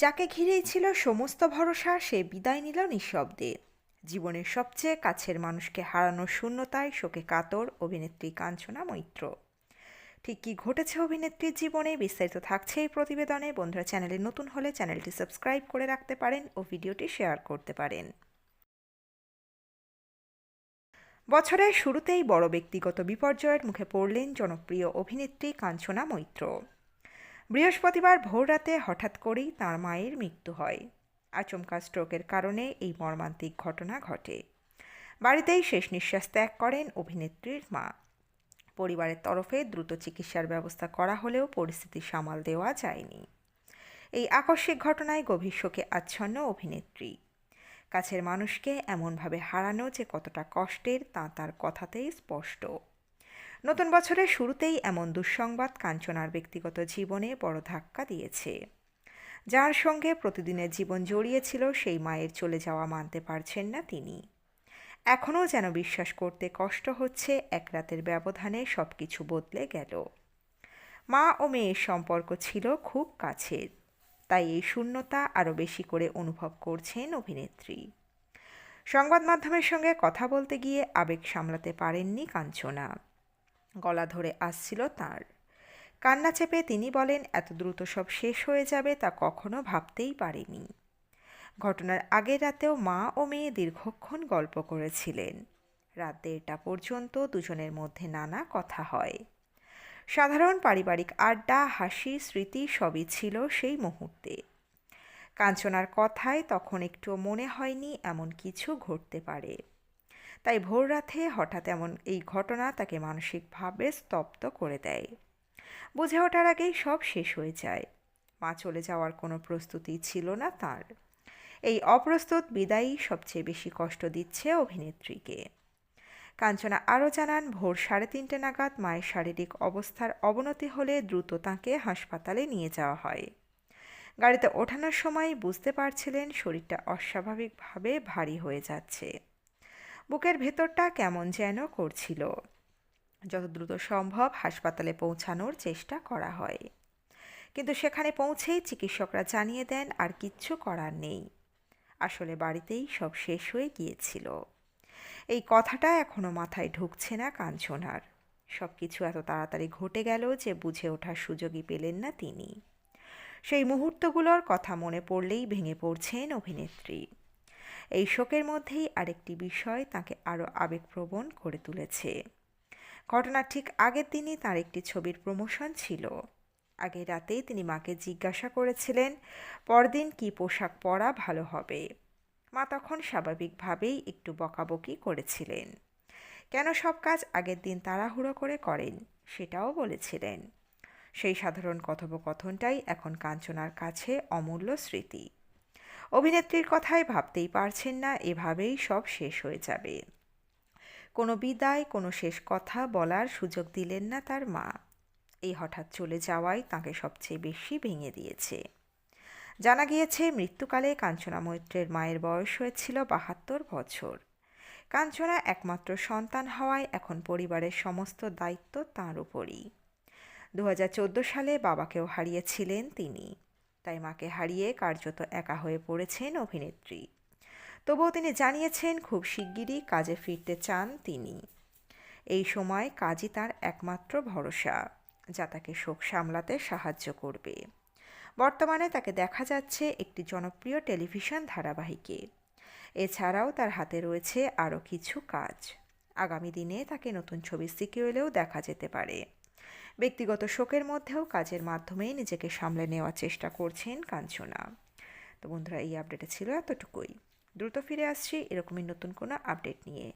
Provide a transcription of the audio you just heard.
যাকে ঘিরেই ছিল সমস্ত ভরসা, সে বিদায় নিল নিঃশব্দে। জীবনের সবচেয়ে কাছের মানুষকে হারানোর শূন্যতায় শোকে কাতর অভিনেত্রী কাঞ্চনা মৈত্র। ঠিক কী ঘটেছে অভিনেত্রীর জীবনে, বিস্তারিত থাকছে এই প্রতিবেদনে। বন্ধুরা, চ্যানেলে নতুন হলে চ্যানেলটি সাবস্ক্রাইব করে রাখতে পারেন ও ভিডিওটি শেয়ার করতে পারেন। বছরের শুরুতেই বড় ব্যক্তিগত বিপর্যয়ের মুখে পড়লেন জনপ্রিয় অভিনেত্রী কাঞ্চনা মৈত্র। বৃহস্পতিবার ভোররাতে হঠাৎ করেই তাঁর মায়ের মৃত্যু হয়। আচমকা স্ট্রোকের কারণে এই মর্মান্তিক ঘটনা ঘটে। বাড়িতেই শেষ নিঃশ্বাস ত্যাগ করেন অভিনেত্রীর মা। পরিবারের তরফে দ্রুত চিকিৎসার ব্যবস্থা করা হলেও পরিস্থিতি সামাল দেওয়া যায়নি। এই আকস্মিক ঘটনায় গভীর শোকে আচ্ছন্ন অভিনেত্রী। কাছের মানুষকে এমনভাবে হারানো যে কতটা কষ্টের তা তার কথাতেই স্পষ্ট। নতুন বছরের শুরুতেই এমন দুঃসংবাদ কাঞ্চনার ব্যক্তিগত জীবনে বড় ধাক্কা দিয়েছে। যার সঙ্গে প্রতিদিনের জীবন জড়িয়েছিল, সেই মায়ের চলে যাওয়া মানতে পারছেন না তিনি। এখনও যেন বিশ্বাস করতে কষ্ট হচ্ছে এক রাতের ব্যবধানে সব কিছু বদলে গেল। মা ও মেয়ের সম্পর্ক ছিল খুব কাছের, তাই এই শূন্যতা আরও বেশি করে অনুভব করছেন অভিনেত্রী। সংবাদ মাধ্যমের সঙ্গে কথা বলতে গিয়ে আবেগ সামলাতে পারেননি কাঞ্চনা। গলা ধরে আসছিল তাঁর। কান্না চেপে তিনি বলেন, এত দ্রুত সব শেষ হয়ে যাবে তা কখনো ভাবতেই পারিনি। ঘটনার আগের রাতেও মা ও মেয়ে দীর্ঘক্ষণ গল্প করেছিলেন। রাত 1:30 পর্যন্ত দুজনের মধ্যে নানা কথা হয়। সাধারণ পারিবারিক আড্ডা, হাসি, স্মৃতি সবই ছিল সেই মুহূর্তে। কাঞ্চনার কথায় তখন একটুও মনে হয়নি এমন কিছু ঘটতে পারে। তাই ভোররাতে হঠাৎ এমন এই ঘটনা তাকে মানসিকভাবে স্তব্ধ করে দেয়। বুঝে ওঠার আগেই সব শেষ হয়ে যায়। মা চলে যাওয়ার কোনো প্রস্তুতি ছিল না তার। এই অপ্রস্তুত বিদায়ই সবচেয়ে বেশি কষ্ট দিচ্ছে অভিনেত্রীকে। কাঞ্চনা আরও জানান, ভোর 3:30 নাগাদ মায়ের শারীরিক অবস্থার অবনতি হলে দ্রুত তাঁকে হাসপাতালে নিয়ে যাওয়া হয়। গাড়িতে ওঠানোর সময় বুঝতে পারছিলেন শরীরটা অস্বাভাবিকভাবে ভারী হয়ে যাচ্ছে। বুকের ভেতরটা কেমন যেন করছিল। যত দ্রুত সম্ভব হাসপাতালে পৌঁছানোর চেষ্টা করা হয়, কিন্তু সেখানে পৌঁছেই চিকিৎসকরা জানিয়ে দেন আর কিচ্ছু করার নেই। আসলে বাড়িতেই সব শেষ হয়ে গিয়েছিল। এই কথাটা এখনো মাথায় ঢুকছে না কাঞ্চনার। সব কিছু এত তাড়াতাড়ি ঘটে গেল যে বুঝে ওঠার সুযোগই পেলেন না তিনি। সেই মুহূর্তগুলোর কথা মনে পড়লেই ভেঙে পড়ছেন অভিনেত্রী। এই শোকের মধ্যেই আরেকটি বিষয় তাকে আরও আবেগপ্রবণ করে তুলেছে। ঘটনার ঠিক আগের দিনই তার একটি ছবির প্রমোশন ছিল। আগের রাতেই তিনি মাকে জিজ্ঞাসা করেছিলেন পরদিন কী পোশাক পরা ভালো হবে। মা তখন স্বাভাবিকভাবেই একটু বকাবকি করেছিলেন। কেন সব কাজ আগের দিন তাড়াহুড়ো করে করেন সেটাও বলেছিলেন। সেই সাধারণ কথোপকথনটাই এখন কাঞ্চনার কাছে অমূল্য স্মৃতি। অভিনেত্রীর কথায় ভাবতেই পারছেন না এভাবেই সব শেষ হয়ে যাবে। কোনো বিদায়, কোনো শেষ কথা বলার সুযোগ দিলেন না তার মা। এই হঠাৎ চলে যাওয়াই তাঁকে সবচেয়ে বেশি ভেঙে দিয়েছে। জানা গিয়েছে, মৃত্যুকালে কাঞ্চনা মৈত্রের মায়ের বয়স হয়েছিল 72 বছর। কাঞ্চনা একমাত্র সন্তান হওয়ায় এখন পরিবারের সমস্ত দায়িত্ব তাঁর উপরই। 2014 সালে বাবাকেও হারিয়েছিলেন তিনি। তাই মাকে হারিয়ে কার্যত একা হয়ে পড়েছেন অভিনেত্রী। তবুও তিনি জানিয়েছেন খুব শিগগিরই কাজে ফিরতে চান তিনি। এই সময় কাজই তার একমাত্র ভরসা, যা তাকে শোক সামলাতে সাহায্য করবে। বর্তমানে তাকে দেখা যাচ্ছে একটি জনপ্রিয় টেলিভিশন ধারাবাহিকে। এছাড়াও তার হাতে রয়েছে আরও কিছু কাজ। আগামী দিনে তাকে নতুন ছবির সিক্যুয়েলেও দেখা যেতে পারে। ব্যক্তিগত শোকের মধ্যেও কাজের মাধ্যমে নিজেকে সামলে নেওয়ার চেষ্টা করছেন কাঞ্চনা। তো বন্ধুরা, এই আপডেটে ছিল এতটুকুই। দ্রুত ফিরে আসছি এরকমই নতুন কোনো আপডেট নিয়ে।